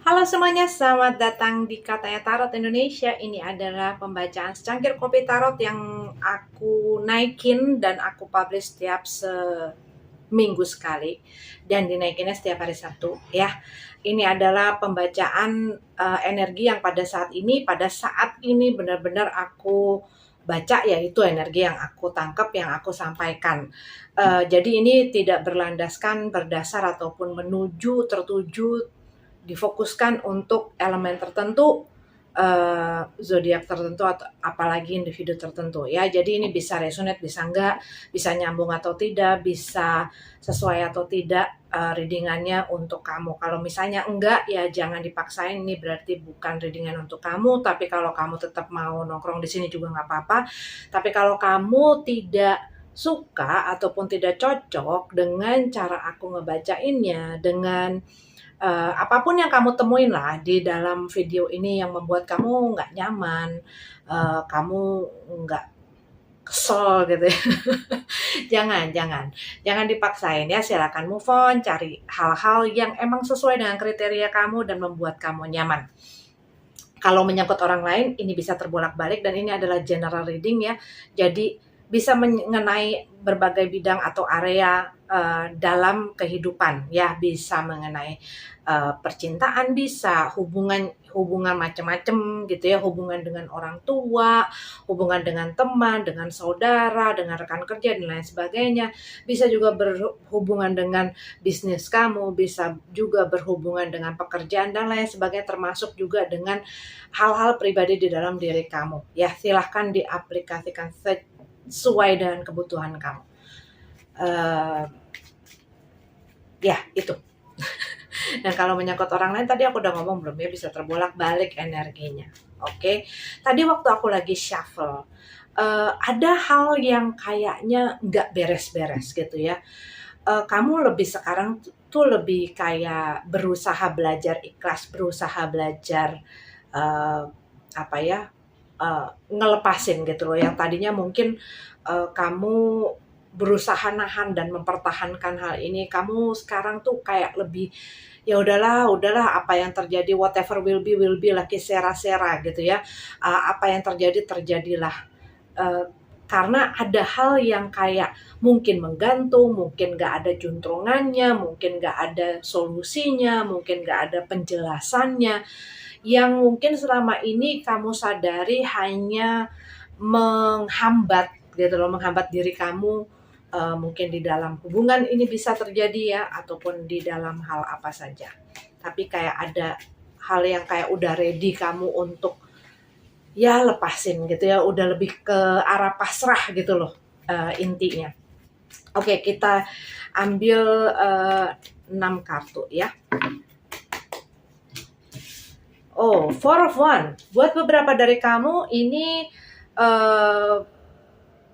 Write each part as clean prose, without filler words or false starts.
Halo semuanya, selamat datang di Katanya Tarot Indonesia. Ini adalah pembacaan secangkir kopi tarot yang aku naikin dan aku publish setiap seminggu sekali. Dan dinaikinnya setiap hari Sabtu ya. Ini adalah pembacaan energi yang pada saat ini benar-benar aku baca, yaitu energi yang aku tangkap, yang aku sampaikan. Jadi ini tidak berlandaskan, berdasar ataupun tertuju difokuskan untuk elemen tertentu, zodiak tertentu atau apalagi individu tertentu ya. Jadi ini bisa resonate, bisa enggak, bisa nyambung atau tidak, bisa sesuai atau tidak readingannya untuk kamu. Kalau misalnya enggak ya jangan dipaksain, ini berarti bukan readingan untuk kamu. Tapi kalau kamu tetap mau nongkrong di sini juga nggak apa-apa. Tapi kalau kamu tidak suka ataupun tidak cocok dengan cara aku ngebacainnya, dengan apapun yang kamu temuin lah di dalam video ini yang membuat kamu nggak nyaman, kamu nggak kesel gitu ya. Jangan dipaksain ya, silakan move on, cari hal-hal yang emang sesuai dengan kriteria kamu dan membuat kamu nyaman. Kalau menyangkut orang lain, ini bisa terbolak-balik dan ini adalah general reading ya. Jadi bisa mengenai berbagai bidang atau area dalam kehidupan ya, bisa mengenai percintaan, bisa hubungan macam-macam gitu ya, hubungan dengan orang tua, hubungan dengan teman, dengan saudara, dengan rekan kerja dan lain sebagainya. Bisa juga berhubungan dengan bisnis kamu, bisa juga berhubungan dengan pekerjaan dan lain sebagainya, termasuk juga dengan hal-hal pribadi di dalam diri kamu. Ya, silahkan diaplikasikan sesuai dengan kebutuhan kamu. Ya, itu. Dan kalau menyangkut orang lain, tadi aku udah ngomong belum ya, bisa terbolak-balik energinya. Oke, tadi waktu aku lagi shuffle, ada hal yang kayaknya nggak beres-beres gitu ya. Kamu lebih sekarang tuh lebih kayak berusaha belajar ikhlas, berusaha belajar apa ya, ngelepasin gitu loh. Yang tadinya mungkin kamu berusaha nahan dan mempertahankan hal ini, kamu sekarang tuh kayak lebih ya udahlah apa yang terjadi, whatever will be lah, sera-sera gitu ya. Apa yang terjadi terjadilah. Karena ada hal yang kayak mungkin menggantung, mungkin gak ada juntrungannya, mungkin gak ada solusinya, mungkin gak ada penjelasannya, yang mungkin selama ini kamu sadari hanya menghambat gitu loh, menghambat diri kamu, mungkin di dalam hubungan ini bisa terjadi ya, ataupun di dalam hal apa saja. Tapi kayak ada hal yang kayak udah ready kamu untuk ya lepasin gitu ya, udah lebih ke arah pasrah gitu loh intinya. Oke, kita ambil 6 kartu ya. Oh, Four of One. Buat beberapa dari kamu ini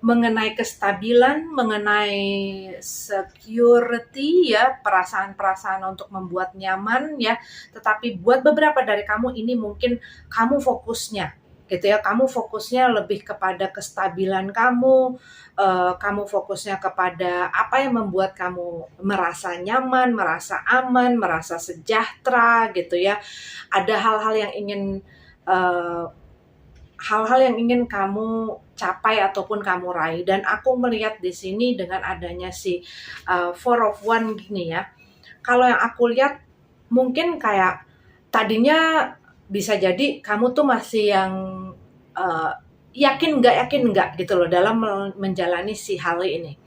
mengenai kestabilan, mengenai security ya, perasaan-perasaan untuk membuat nyaman ya. Tetapi buat beberapa dari kamu ini mungkin kamu fokusnya gitu ya, kamu fokusnya lebih kepada kestabilan kamu, kamu fokusnya kepada apa yang membuat kamu merasa nyaman, merasa aman, merasa sejahtera gitu ya. Ada hal-hal yang ingin kamu capai ataupun kamu raih, dan aku melihat di sini dengan adanya si Four of One gini ya. Kalau yang aku lihat mungkin kayak tadinya bisa jadi kamu tuh masih yang yakin nggak gitu loh dalam menjalani si hal ini.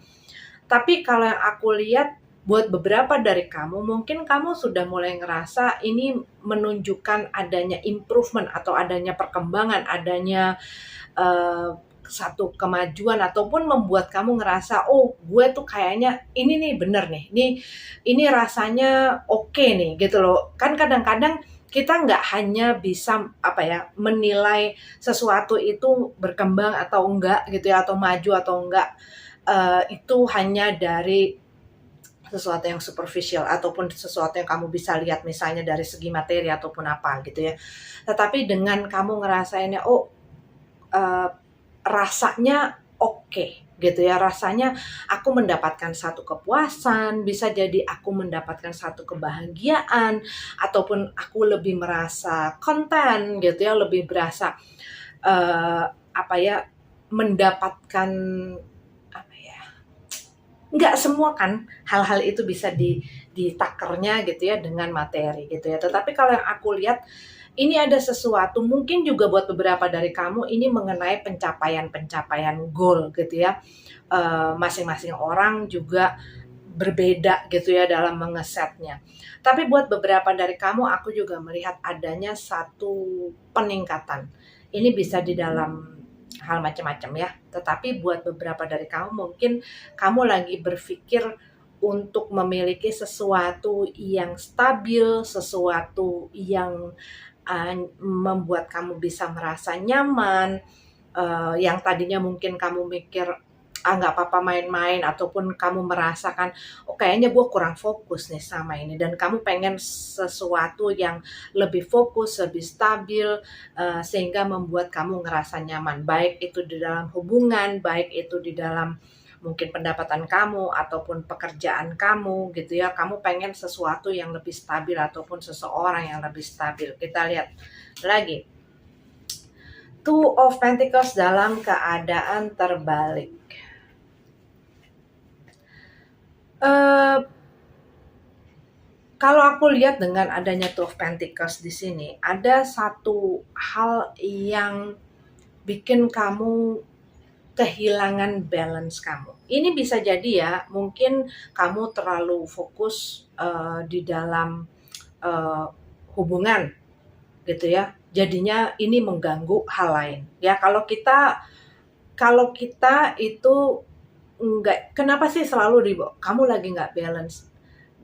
Tapi kalau yang aku lihat buat beberapa dari kamu, mungkin kamu sudah mulai ngerasa ini menunjukkan adanya improvement atau adanya perkembangan, adanya satu kemajuan, ataupun membuat kamu ngerasa, oh gue tuh kayaknya ini nih bener nih, ini rasanya oke nih gitu loh. Kan kadang-kadang kita nggak hanya bisa menilai sesuatu itu berkembang atau enggak gitu ya, atau maju atau enggak, itu hanya dari sesuatu yang superficial ataupun sesuatu yang kamu bisa lihat misalnya dari segi materi ataupun apa gitu ya. Tetapi dengan kamu ngerasainnya, oh rasanya oke. gitu ya. Rasanya aku mendapatkan satu kepuasan, bisa jadi aku mendapatkan satu kebahagiaan, ataupun aku lebih merasa konten gitu ya, lebih berasa apa ya, mendapatkan apa ya, nggak semua kan hal-hal itu bisa ditakernya gitu ya dengan materi gitu ya. Tetapi kalau yang aku lihat ini ada sesuatu mungkin juga buat beberapa dari kamu ini mengenai pencapaian-pencapaian goal gitu ya. Masing-masing orang juga berbeda gitu ya dalam mengesetnya. Tapi buat beberapa dari kamu aku juga melihat adanya satu peningkatan. Ini bisa di dalam hal macam-macam ya. Tetapi buat beberapa dari kamu mungkin kamu lagi berpikir untuk memiliki sesuatu yang stabil, sesuatu yang membuat kamu bisa merasa nyaman, yang tadinya mungkin kamu mikir nggak apa-apa main-main, ataupun kamu merasakan oh kayaknya gue kurang fokus nih sama ini, dan kamu pengen sesuatu yang lebih fokus, lebih stabil, sehingga membuat kamu ngerasa nyaman, baik itu di dalam hubungan, baik itu di dalam mungkin pendapatan kamu ataupun pekerjaan kamu gitu ya. Kamu pengen sesuatu yang lebih stabil ataupun seseorang yang lebih stabil. Kita lihat lagi Two of Pentacles dalam keadaan terbalik. Kalau aku lihat dengan adanya Two of Pentacles di sini, ada satu hal yang bikin kamu kehilangan balance kamu. Ini bisa jadi ya, mungkin kamu terlalu fokus di dalam hubungan gitu ya. Jadinya ini mengganggu hal lain. Ya kalau kita itu enggak, kenapa sih selalu kamu lagi nggak balance?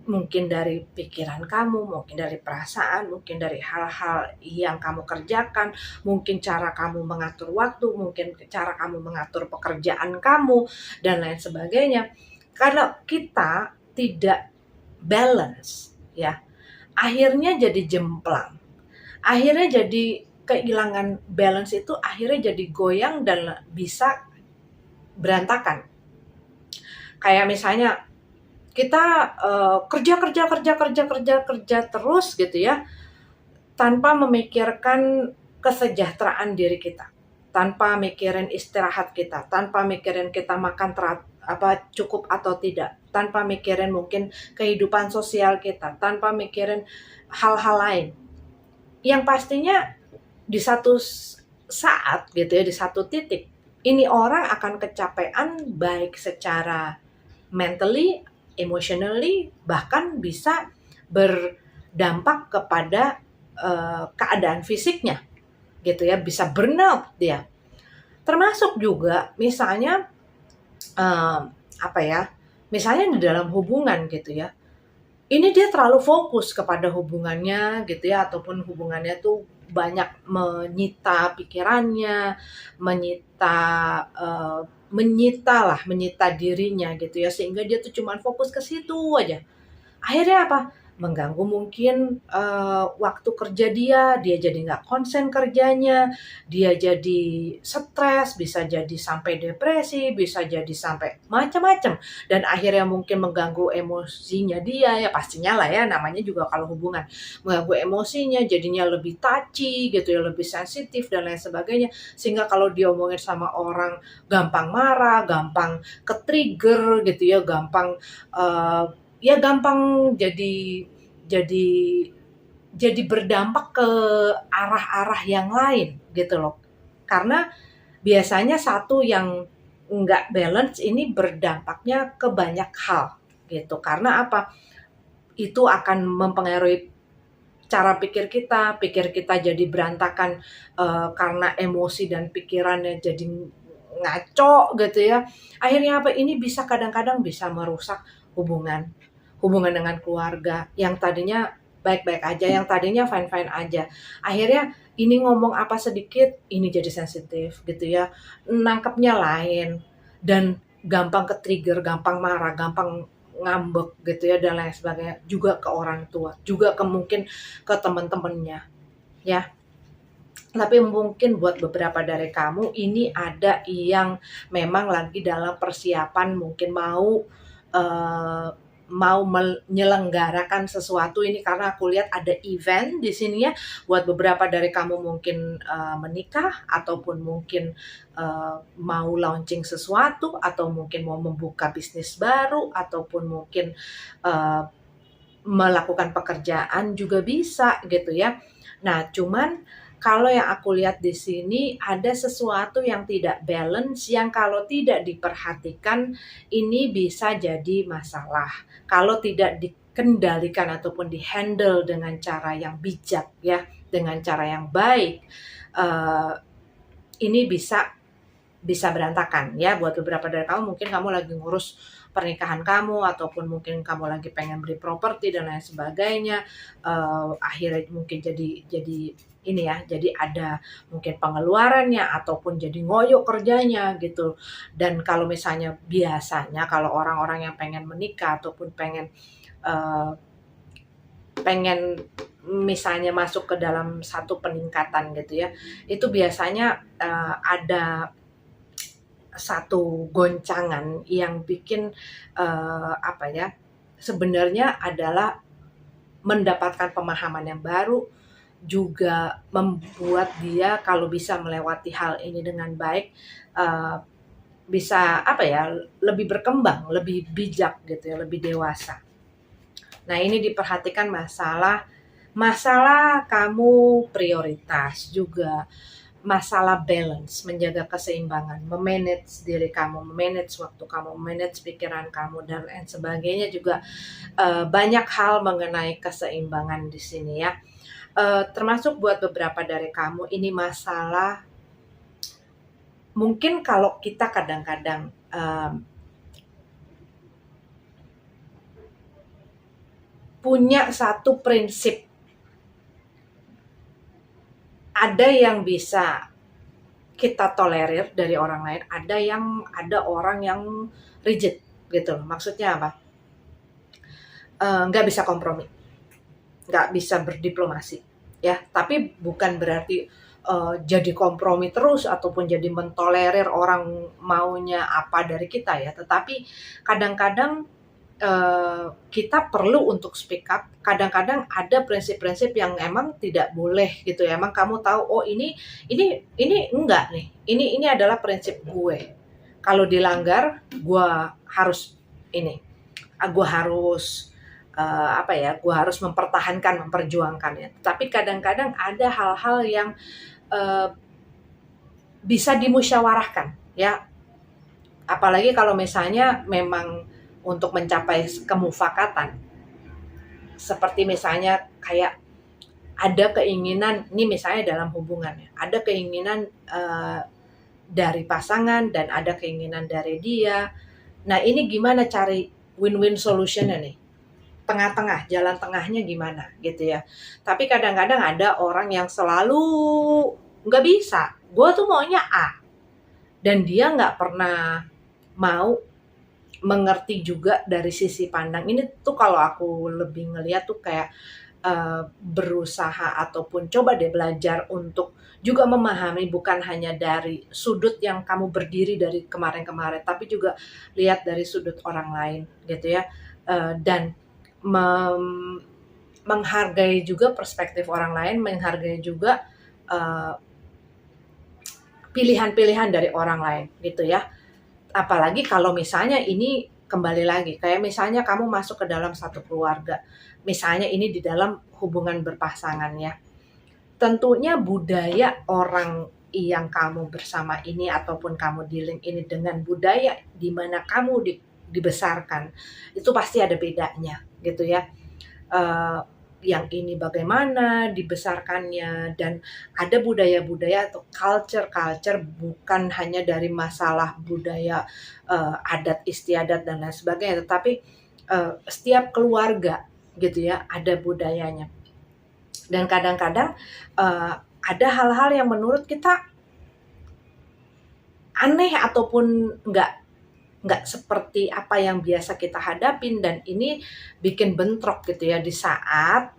Mungkin dari pikiran kamu, mungkin dari perasaan, mungkin dari hal-hal yang kamu kerjakan, mungkin cara kamu mengatur waktu, mungkin cara kamu mengatur pekerjaan kamu, dan lain sebagainya. Kalau kita tidak balance, ya, akhirnya jadi jemplang. Akhirnya jadi kehilangan balance itu, akhirnya jadi goyang dan bisa berantakan. Kayak misalnya kita kerja terus gitu ya, tanpa memikirkan kesejahteraan diri kita, tanpa mikirin istirahat kita, tanpa mikirin kita makan cukup atau tidak, tanpa mikirin mungkin kehidupan sosial kita, tanpa mikirin hal-hal lain. Yang pastinya di satu saat gitu ya, di satu titik, ini orang akan kecapean baik secara mentally, emotionally, bahkan bisa berdampak kepada keadaan fisiknya gitu ya, bisa burnout dia. Termasuk juga misalnya misalnya di dalam hubungan gitu ya, ini dia terlalu fokus kepada hubungannya gitu ya, ataupun hubungannya tuh banyak menyita pikirannya, menyita dirinya gitu ya, sehingga dia tuh cuman fokus ke situ aja. Akhirnya apa? Mengganggu mungkin waktu kerja dia jadi nggak konsen kerjanya, dia jadi stres, bisa jadi sampai depresi, bisa jadi sampai macam-macam, dan akhirnya mungkin mengganggu emosinya dia, ya pastinya lah ya, namanya juga kalau hubungan, mengganggu emosinya, jadinya lebih touchy gitu ya, lebih sensitif dan lain sebagainya, sehingga kalau dia omongin sama orang gampang marah, gampang ke-trigger gitu ya, gampang jadi berdampak ke arah-arah yang lain gitu loh. Karena biasanya satu yang nggak balance ini berdampaknya ke banyak hal gitu. Karena apa? Itu akan mempengaruhi cara pikir kita jadi berantakan karena emosi dan pikirannya jadi ngaco gitu ya. Akhirnya apa? Ini bisa kadang-kadang bisa merusak hubungan dengan keluarga yang tadinya baik-baik aja, yang tadinya fine-fine aja. Akhirnya ini ngomong apa sedikit, ini jadi sensitif gitu ya. Nangkepnya lain, dan gampang ke-trigger, gampang marah, gampang ngambek gitu ya, dan lain sebagainya. Juga ke orang tua, juga ke mungkin ke teman-temannya ya. Tapi mungkin buat beberapa dari kamu ini ada yang memang lagi dalam persiapan mungkin eee, mau menyelenggarakan sesuatu ini karena aku lihat ada event di sini ya. Buat beberapa dari kamu mungkin, menikah ataupun mungkin, mau launching sesuatu atau mungkin mau membuka bisnis baru ataupun mungkin, eee, melakukan pekerjaan juga bisa gitu ya. Nah, cuman kalau yang aku lihat di sini ada sesuatu yang tidak balance yang kalau tidak diperhatikan ini bisa jadi masalah. Kalau tidak dikendalikan ataupun di-handle dengan cara yang bijak ya, dengan cara yang baik, eee, ini bisa berantakan ya. Buat beberapa dari kamu mungkin kamu lagi ngurus pernikahan kamu ataupun mungkin kamu lagi pengen beli properti dan lain sebagainya, akhirnya mungkin jadi ini ya, jadi ada mungkin pengeluarannya ataupun jadi ngoyo kerjanya gitu. Dan kalau misalnya biasanya kalau orang-orang yang pengen menikah ataupun eee, pengen misalnya masuk ke dalam satu peningkatan gitu ya, itu biasanya, ada satu goncangan yang bikin, apa ya, sebenarnya adalah mendapatkan pemahaman yang baru, juga membuat dia kalau bisa melewati hal ini dengan baik, eee, bisa apa ya, lebih berkembang, lebih bijak gitu ya, lebih dewasa. Nah ini diperhatikan masalah masalah kamu prioritas juga masalah balance, menjaga keseimbangan, me-manage diri kamu, me-manage waktu kamu, me-manage pikiran kamu dan lain sebagainya juga, banyak hal mengenai keseimbangan di sini ya. Termasuk buat beberapa dari kamu ini masalah mungkin kalau kita kadang-kadang, punya satu prinsip, ada yang bisa kita tolerir dari orang lain, ada orang yang rigid gitu loh. Maksudnya apa? Nggak bisa kompromi, nggak bisa berdiplomasi, ya. Tapi bukan berarti, jadi kompromi terus ataupun jadi mentolerir orang maunya apa dari kita ya, tetapi kadang-kadang, kita perlu untuk speak up, kadang-kadang ada prinsip-prinsip yang emang tidak boleh gitu ya, emang kamu tahu, "Oh ini enggak nih, ini adalah prinsip gue, kalau dilanggar gua harus ini, gua harus, apa ya, gua harus mempertahankan, memperjuangkannya." Tapi kadang-kadang ada hal-hal yang, eee, bisa dimusyawarahkan ya, apalagi kalau misalnya memang untuk mencapai kemufakatan. Seperti misalnya kayak ada keinginan, ini misalnya dalam hubungan ya, ada keinginan, dari pasangan dan ada keinginan dari dia. Nah ini gimana cari win-win solution-nya nih? Tengah-tengah, jalan tengahnya gimana gitu ya. Tapi kadang-kadang ada orang yang selalu nggak bisa, gue tuh maunya A, dan dia nggak pernah mau mengerti juga dari sisi pandang ini tuh. Kalau aku lebih ngeliat tuh kayak, berusaha ataupun coba deh belajar untuk juga memahami bukan hanya dari sudut yang kamu berdiri dari kemarin-kemarin, tapi juga lihat dari sudut orang lain gitu ya, dan mem menghargai juga perspektif orang lain, menghargai juga, eee, pilihan-pilihan dari orang lain gitu ya. Apalagi kalau misalnya ini kembali lagi, kayak misalnya kamu masuk ke dalam satu keluarga, misalnya ini di dalam hubungan berpasangan ya. Tentunya budaya orang yang kamu bersama ini ataupun kamu dealing ini dengan budaya di mana kamu dibesarkan, itu pasti ada bedanya gitu ya. Eee, yang ini bagaimana dibesarkannya, dan ada budaya-budaya atau culture-culture bukan hanya dari masalah budaya, adat istiadat dan lain sebagainya, tetapi, setiap keluarga gitu ya ada budayanya. Dan kadang-kadang, ada hal-hal yang menurut kita aneh ataupun nggak seperti apa yang biasa kita hadapin, dan ini bikin bentrok gitu ya di saat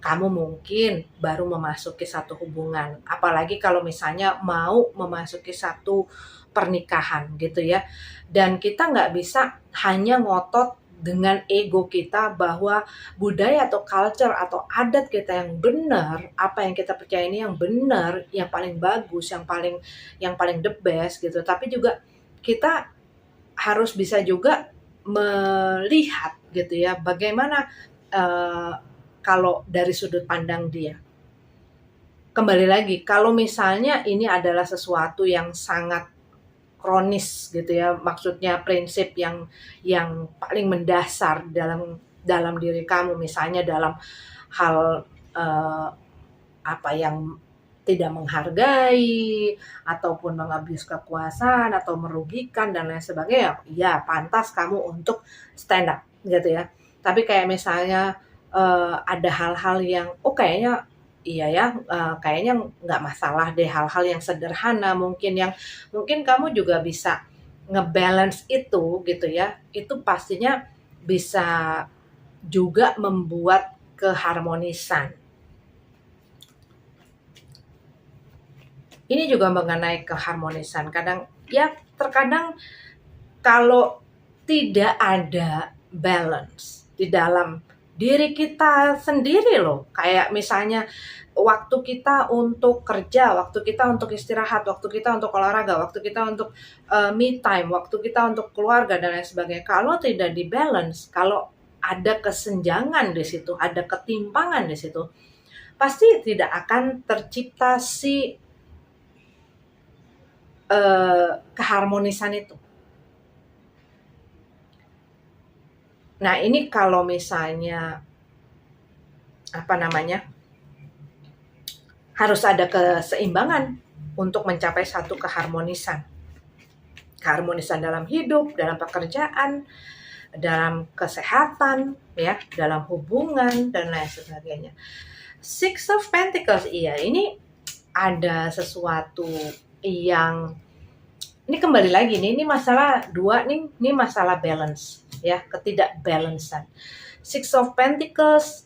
kamu mungkin baru memasuki satu hubungan, apalagi kalau misalnya mau memasuki satu pernikahan gitu ya. Dan kita nggak bisa hanya ngotot dengan ego kita bahwa budaya atau culture atau adat kita yang benar, apa yang kita percaya ini yang benar, yang paling bagus, yang paling the best gitu. Tapi juga kita harus bisa juga melihat gitu ya, bagaimana kalau dari sudut pandang dia. Kembali lagi, kalau misalnya ini adalah sesuatu yang sangat kronis gitu ya, maksudnya prinsip yang paling mendasar dalam dalam diri kamu, misalnya dalam hal apa yang tidak menghargai ataupun mengabuse kekuasaan atau merugikan dan lain sebagainya, ya pantas kamu untuk stand up gitu ya. Tapi kayak misalnya ada hal-hal yang kayaknya iya ya, kayaknya nggak masalah deh, hal-hal yang sederhana mungkin kamu juga bisa ngebalance itu gitu ya. Itu pastinya bisa juga membuat keharmonisan. Ini juga mengenai keharmonisan. Terkadang kalau tidak ada balance di dalam diri kita sendiri loh. Kayak misalnya waktu kita untuk kerja, waktu kita untuk istirahat, waktu kita untuk olahraga, waktu kita untuk me time, waktu kita untuk keluarga dan lain sebagainya. Kalau tidak di balance, kalau ada kesenjangan di situ, ada ketimpangan di situ, pasti tidak akan tercipta si keharmonisan itu. Nah, ini kalau misalnya harus ada keseimbangan untuk mencapai satu keharmonisan. Keharmonisan dalam hidup, dalam pekerjaan, dalam kesehatan, ya, dalam hubungan dan lain sebagainya. Six of Pentacles, iya, ini ada sesuatu yang ini kembali lagi nih, ini masalah dua nih, ini masalah balance ya, ketidakbalancean. Six of Pentacles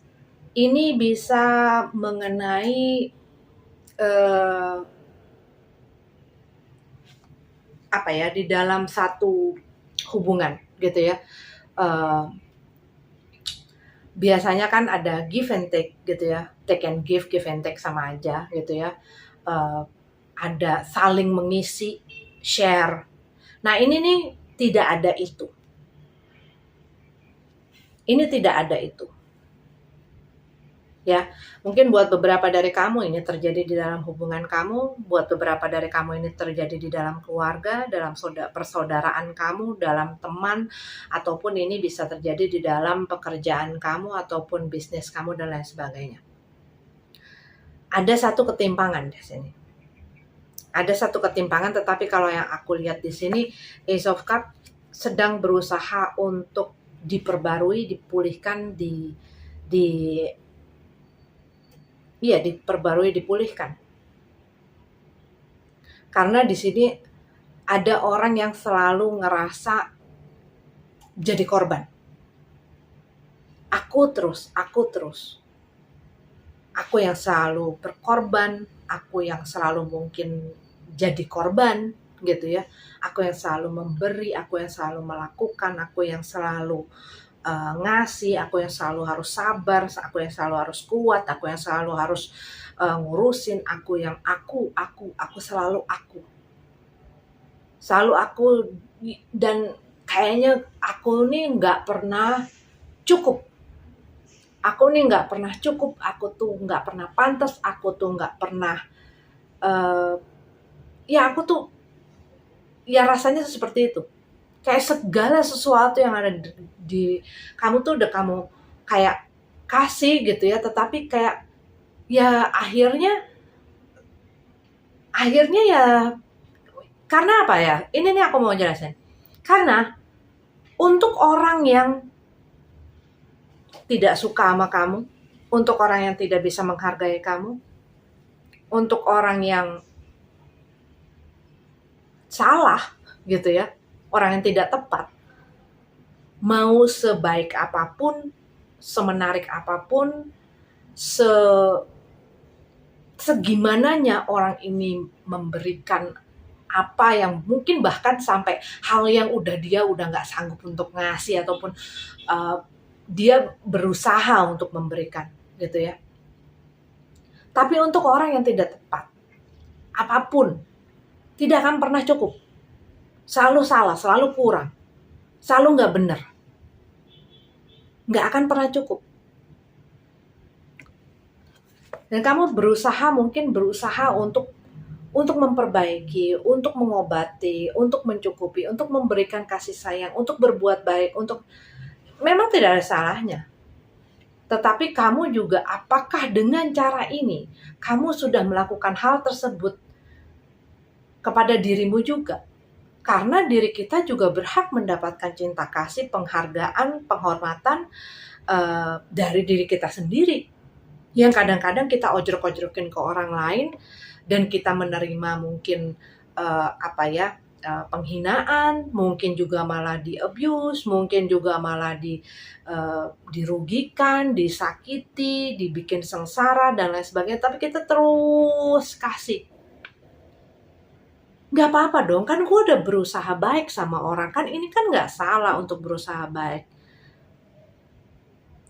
ini bisa mengenai di dalam satu hubungan gitu ya. Biasanya kan ada give and take gitu ya, take and give and take sama aja gitu ya. Ada saling mengisi, share. Nah, ini nih tidak ada itu. Ini tidak ada itu. Ya, mungkin buat beberapa dari kamu ini terjadi di dalam hubungan kamu, buat beberapa dari kamu ini terjadi di dalam keluarga, dalam persaudaraan kamu, dalam teman, ataupun ini bisa terjadi di dalam pekerjaan kamu ataupun bisnis kamu dan lain sebagainya. Ada satu ketimpangan di sini. Ada satu ketimpangan, tetapi kalau yang aku lihat di sini, Ace of Cups sedang berusaha untuk diperbarui, dipulihkan, diperbarui, dipulihkan. Karena di sini ada orang yang selalu ngerasa jadi korban. Aku terus. Aku yang selalu berkorban, aku yang selalu mungkin jadi korban gitu ya. Aku yang selalu memberi, aku yang selalu melakukan, aku yang selalu ngasih, aku yang selalu harus sabar, aku yang selalu harus kuat, aku yang selalu harus ngurusin, aku selalu aku. Selalu aku, dan kayaknya aku nih nggak pernah cukup. Aku nih nggak pernah cukup, aku tuh nggak pernah pantas, aku tuh nggak pernah, aku tuh, rasanya seperti itu. Kayak segala sesuatu yang ada di kamu tuh udah kamu kayak kasih gitu ya, tetapi kayak ya akhirnya ya, karena apa ya? Ini nih aku mau jelasin. Karena untuk orang yang tidak suka sama kamu, untuk orang yang tidak bisa menghargai kamu, untuk orang yang salah gitu ya, orang yang tidak tepat, mau sebaik apapun, semenarik apapun, segimananya orang ini memberikan apa yang mungkin bahkan sampai hal yang dia udah nggak sanggup untuk ngasih, ataupun dia berusaha untuk memberikan gitu ya. Tapi untuk orang yang tidak tepat, apapun tidak akan pernah cukup. Selalu salah, selalu kurang, selalu nggak benar. Nggak akan pernah cukup. Dan kamu mungkin berusaha untuk memperbaiki, untuk mengobati, untuk mencukupi, untuk memberikan kasih sayang, untuk berbuat baik, memang tidak ada salahnya. Tetapi kamu juga, apakah dengan cara ini kamu sudah melakukan hal tersebut kepada dirimu juga? Karena diri kita juga berhak mendapatkan cinta kasih, penghargaan, penghormatan dari diri kita sendiri. Yang kadang-kadang kita ojrok-ojrokin ke orang lain, dan kita menerima mungkin penghinaan, mungkin juga malah di-abuse, mungkin juga malah dirugikan, disakiti, dibikin sengsara dan lain sebagainya, tapi kita terus kasih. Nggak apa-apa dong, kan gue udah berusaha baik sama orang, kan ini kan nggak salah untuk berusaha baik.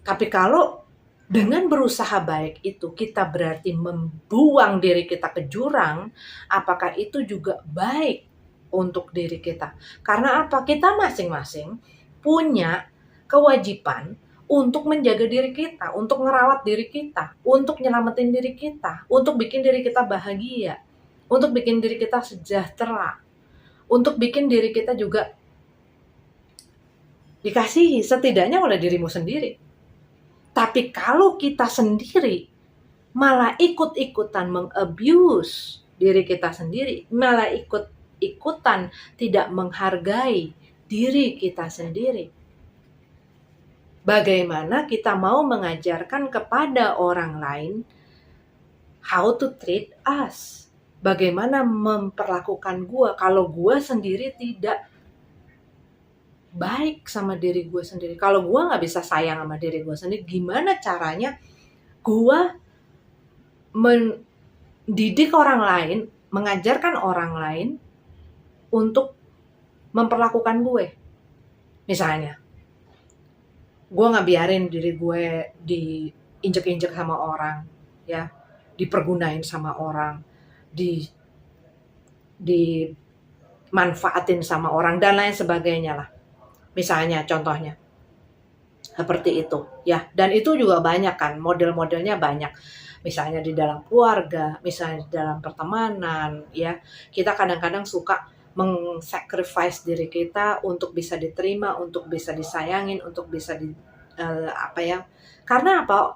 Tapi kalau dengan berusaha baik itu kita berarti membuang diri kita ke jurang, apakah itu juga baik untuk diri kita? Karena apa? Kita masing-masing punya kewajiban untuk menjaga diri kita, untuk ngerawat diri kita, untuk nyelamatin diri kita, untuk bikin diri kita bahagia, untuk bikin diri kita sejahtera, untuk bikin diri kita juga dikasihi setidaknya oleh dirimu sendiri. Tapi kalau kita sendiri malah ikut-ikutan meng-abuse diri kita sendiri, malah ikut-ikutan tidak menghargai diri kita sendiri, bagaimana kita mau mengajarkan kepada orang lain how to treat us? Bagaimana memperlakukan gue kalau gue sendiri tidak baik sama diri gue sendiri? Kalau gue nggak bisa sayang sama diri gue sendiri, gimana caranya gue mendidik orang lain, mengajarkan orang lain untuk memperlakukan gue? Misalnya, gue nggak biarin diri gue diinjek-injek sama orang, ya, dipergunain sama orang, dimanfaatin sama orang dan lain sebagainya lah. Misalnya contohnya seperti itu ya, dan itu juga banyak kan, model-modelnya banyak. Misalnya di dalam keluarga, misalnya di dalam pertemanan ya, kita kadang-kadang suka meng-sacrifice diri kita untuk bisa diterima, untuk bisa disayangin, untuk bisa karena apa?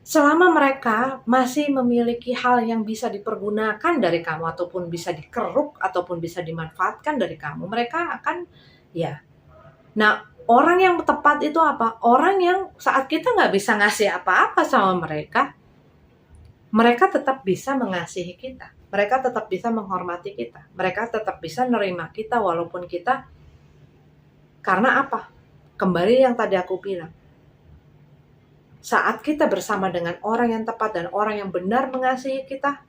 Selama mereka masih memiliki hal yang bisa dipergunakan dari kamu, ataupun bisa dikeruk, ataupun bisa dimanfaatkan dari kamu, mereka akan ya. Nah, orang yang tepat itu apa? Orang yang saat kita nggak bisa ngasih apa-apa sama mereka, mereka tetap bisa mengasihi kita. Mereka tetap bisa menghormati kita. Mereka tetap bisa nerima kita walaupun kita, karena apa? Kembali yang tadi aku bilang. Saat kita bersama dengan orang yang tepat dan orang yang benar mengasihi kita,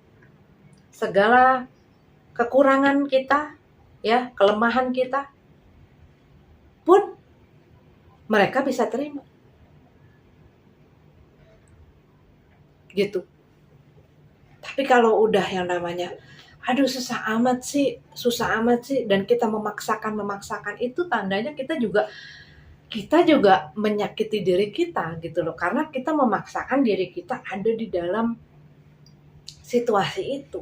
segala kekurangan kita, ya, kelemahan kita pun mereka bisa terima. Gitu. Tapi kalau udah yang namanya, aduh susah amat sih, dan kita memaksakan, itu tandanya kita juga menyakiti diri kita gitu loh. Karena kita memaksakan diri kita ada di dalam situasi itu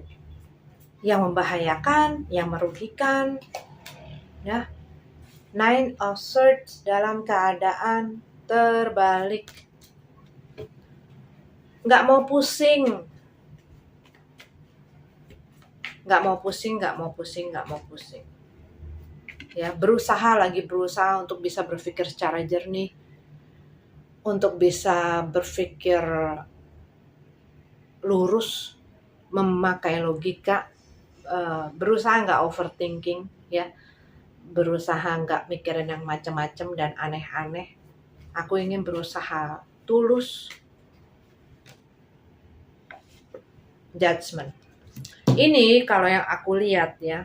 yang membahayakan, yang merugikan, ya. Nine of Swords dalam keadaan terbalik. Nggak mau pusing. Ya, berusaha untuk bisa berpikir secara jernih, untuk bisa berpikir lurus, memakai logika, berusaha nggak overthinking, ya, berusaha nggak mikirin yang macam-macam dan aneh-aneh. Aku ingin berusaha tulus, judgment. Ini kalau yang aku lihat ya,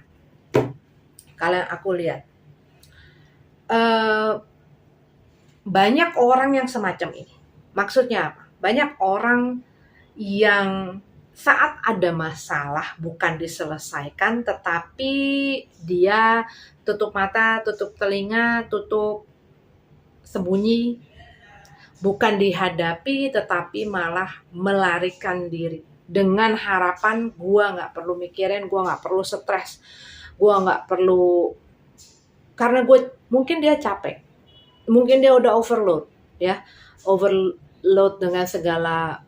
banyak orang yang semacam ini. Maksudnya apa? Banyak orang yang saat ada masalah bukan diselesaikan, tetapi dia tutup mata, tutup telinga, tutup sembunyi, bukan dihadapi tetapi malah melarikan diri dengan harapan gua nggak perlu mikirin, gua nggak perlu stres, gua nggak perlu, karena mungkin dia capek, mungkin dia udah overload ya, overload dengan segala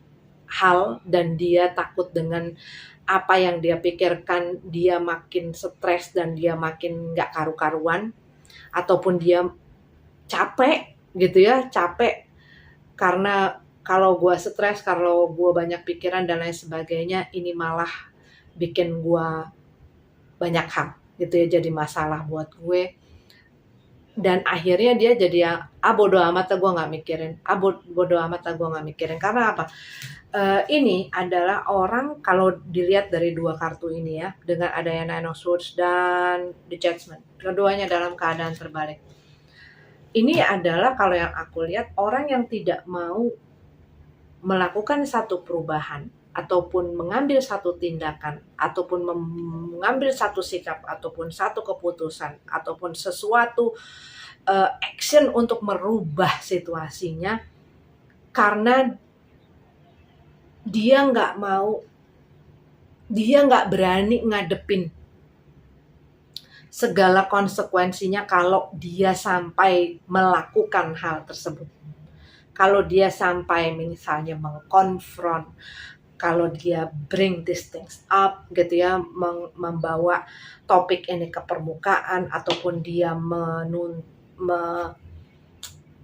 hal, dan dia takut dengan apa yang dia pikirkan, dia makin stres dan dia makin nggak karu-karuan, ataupun dia capek gitu ya, capek karena kalau gue stres, kalau gue banyak pikiran dan lain sebagainya, ini malah bikin gue banyak hal gitu ya, jadi masalah buat gue. Dan akhirnya dia jadi yang bodo amat gue nggak mikirin, bodo amat gue nggak mikirin. Karena apa? Ini adalah orang, kalau dilihat dari dua kartu ini ya, dengan adanya Nine of Swords dan The Judgment, keduanya dalam keadaan terbalik. Ini adalah kalau yang aku lihat orang yang tidak mau melakukan satu perubahan ataupun mengambil satu tindakan ataupun mengambil satu sikap ataupun satu keputusan ataupun sesuatu action untuk merubah situasinya, karena dia nggak berani ngadepin segala konsekuensinya kalau dia sampai melakukan hal tersebut. Kalau dia sampai misalnya mengkonfront, kalau dia bring these things up gitu ya, membawa topik ini ke permukaan, ataupun dia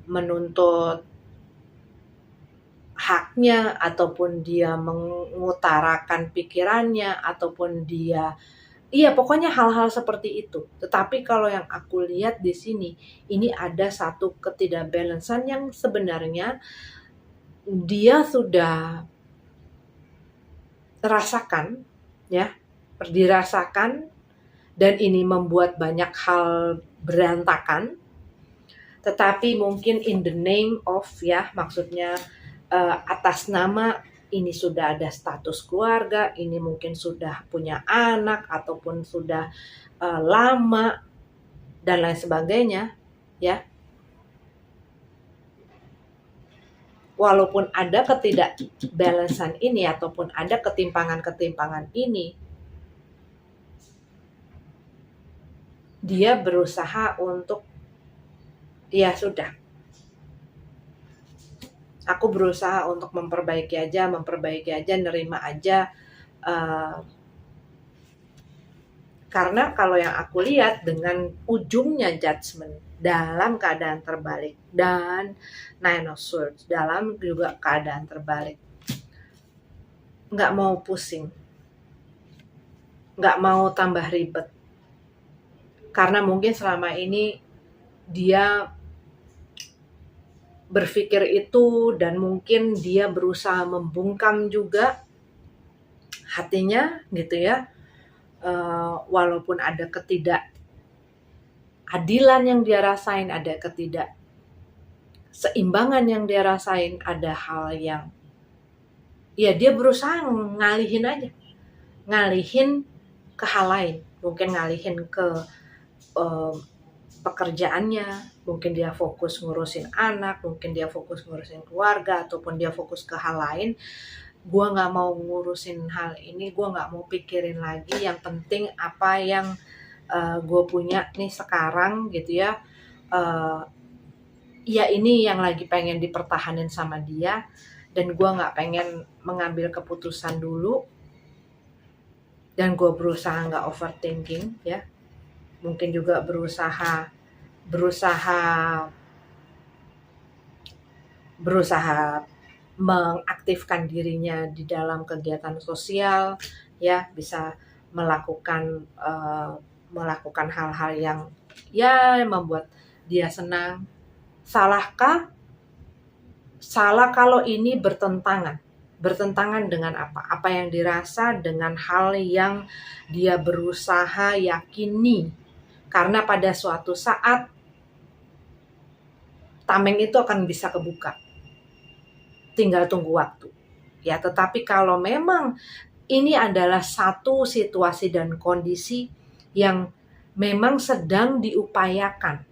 menuntut haknya, ataupun dia mengutarakan pikirannya, ataupun dia pokoknya hal-hal seperti itu. Tetapi kalau yang aku lihat di sini, ini ada satu ketidakbalansan yang sebenarnya dia sudah rasakan ya, dirasakan, dan ini membuat banyak hal berantakan. Tetapi mungkin in the name of ya, maksudnya atas nama ini sudah ada status keluarga, ini mungkin sudah punya anak ataupun sudah lama dan lain sebagainya ya. Walaupun ada ketidakbalansan ini ataupun ada ketimpangan-ketimpangan ini, dia berusaha untuk ya sudah, aku berusaha untuk memperbaiki aja, nerima aja. Karena kalau yang aku lihat dengan ujungnya Judgment dalam keadaan terbalik dan Nine of Swords dalam juga keadaan terbalik, nggak mau pusing, nggak mau tambah ribet, karena mungkin selama ini dia berpikir itu, dan mungkin dia berusaha membungkam juga hatinya gitu ya. Walaupun ada ketidakadilan yang dia rasain, ada ketidakseimbangan yang dia rasain, ada hal yang ya dia berusaha ngalihin ke hal lain, mungkin ngalihin ke pekerjaannya, mungkin dia fokus ngurusin anak, mungkin dia fokus ngurusin keluarga, ataupun dia fokus ke hal lain. Gue nggak mau ngurusin hal ini, gue nggak mau pikirin lagi, yang penting apa yang gue punya nih sekarang gitu ya. Ya ini yang lagi pengen dipertahanin sama dia, dan gue nggak pengen mengambil keputusan dulu, dan gue berusaha nggak overthinking ya. Mungkin juga berusaha mengaktifkan dirinya di dalam kegiatan sosial ya, bisa melakukan hal-hal yang ya membuat dia senang. Salah kalau ini bertentangan Bertentangan dengan apa? Apa yang dirasa dengan hal yang dia berusaha yakini. Karena pada suatu saat tameng itu akan bisa kebuka. Tinggal tunggu waktu. Ya, tetapi kalau memang ini adalah satu situasi dan kondisi yang memang sedang diupayakan,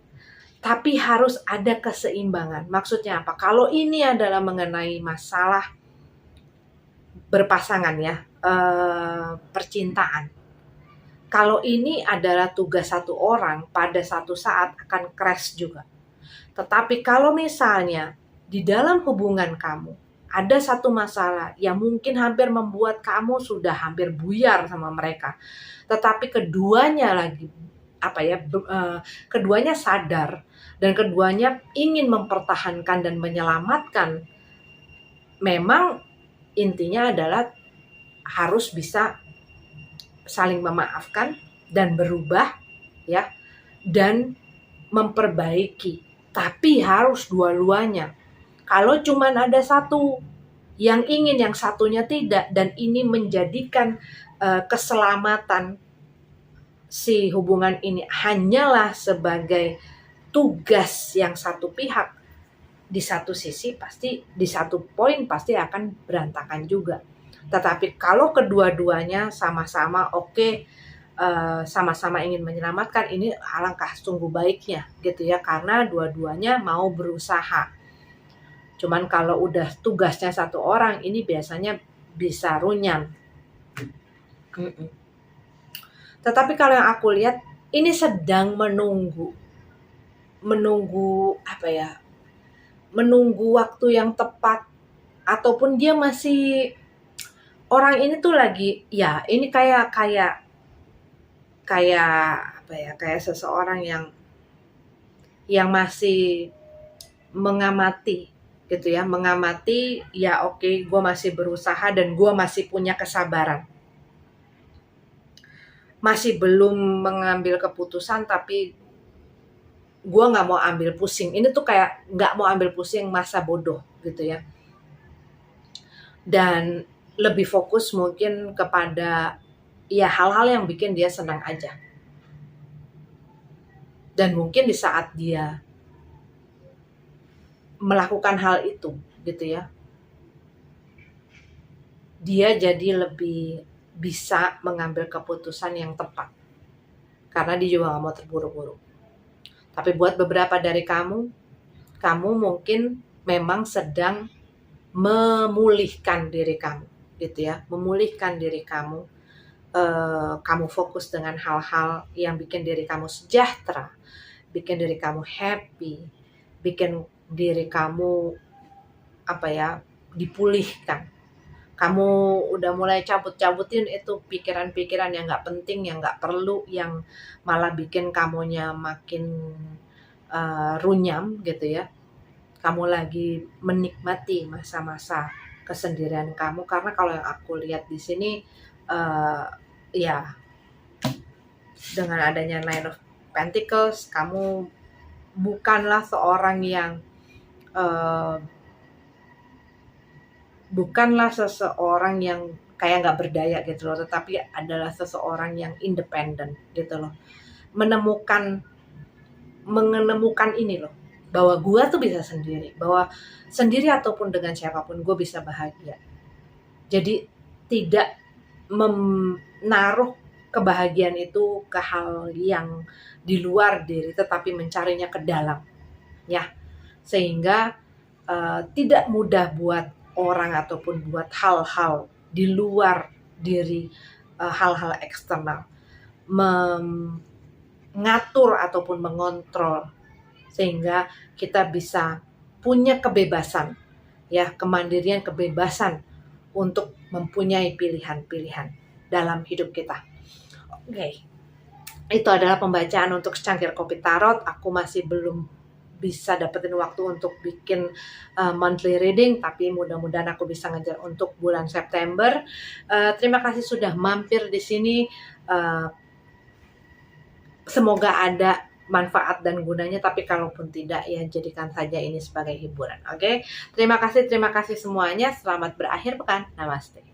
tapi harus ada keseimbangan. Maksudnya apa? Kalau ini adalah mengenai masalah berpasangan ya, percintaan. Kalau ini adalah tugas satu orang, pada satu saat akan crash juga. Tetapi kalau misalnya di dalam hubungan kamu ada satu masalah yang mungkin hampir membuat kamu sudah hampir buyar sama mereka, tetapi keduanya lagi keduanya sadar dan keduanya ingin mempertahankan dan menyelamatkan, memang intinya adalah harus bisa saling memaafkan dan berubah ya, dan memperbaiki. Tapi harus dua-duanya. Kalau cuma ada satu yang ingin, yang satunya tidak, dan ini menjadikan keselamatan si hubungan ini hanyalah sebagai tugas yang satu pihak, di satu sisi pasti, di satu poin pasti akan berantakan juga. Tetapi kalau kedua-duanya sama-sama sama-sama ingin menyelamatkan, ini alangkah sungguh baiknya gitu ya, karena dua-duanya mau berusaha. Cuman kalau udah tugasnya satu orang, ini biasanya bisa runyam. Tetapi kalau yang aku lihat, ini sedang menunggu waktu yang tepat, ataupun dia masih, orang ini tuh lagi ya, ini kayak seseorang yang masih mengamati gitu ya, oke, gue masih berusaha dan gue masih punya kesabaran, masih belum mengambil keputusan, tapi gue nggak mau ambil pusing. Ini tuh kayak nggak mau ambil pusing masa bodoh gitu ya, dan lebih fokus mungkin kepada ya hal-hal yang bikin dia senang aja. Dan mungkin di saat dia melakukan hal itu gitu ya, dia jadi lebih bisa mengambil keputusan yang tepat, karena dia juga gak mau terburu-buru. Tapi buat beberapa dari kamu mungkin memang sedang memulihkan diri kamu gitu ya, memulihkan diri kamu. Kamu fokus dengan hal-hal yang bikin diri kamu sejahtera, bikin diri kamu happy, bikin diri kamu dipulihkan. Kamu udah mulai cabut-cabutin itu pikiran-pikiran yang gak penting, yang gak perlu, yang malah bikin kamunya makin runyam gitu ya. Kamu lagi menikmati masa-masa kesendirian kamu, karena kalau yang aku lihat di sini ya, dengan adanya Nine of Pentacles, kamu bukanlah seseorang yang kayak nggak berdaya gitu loh, tetapi adalah seseorang yang independen gitu loh, menemukan ini loh, bahwa gue tuh bisa sendiri, bahwa sendiri ataupun dengan siapapun gue bisa bahagia. Jadi tidak menaruh kebahagiaan itu ke hal yang di luar diri, tetapi mencarinya ke dalam ya, sehingga tidak mudah buat orang ataupun buat hal-hal di luar diri, hal-hal eksternal mengatur ataupun mengontrol, sehingga kita bisa punya kebebasan ya, kemandirian, kebebasan untuk mempunyai pilihan-pilihan dalam hidup kita. Oke. Itu adalah pembacaan untuk secangkir kopi tarot. Aku masih belum bisa dapetin waktu untuk bikin monthly reading, tapi mudah-mudahan aku bisa ngejar untuk bulan September. Terima kasih sudah mampir di sini. Semoga ada manfaat dan gunanya, tapi kalaupun tidak ya jadikan saja ini sebagai hiburan. Oke. Terima kasih semuanya. Selamat berakhir pekan. Namaste.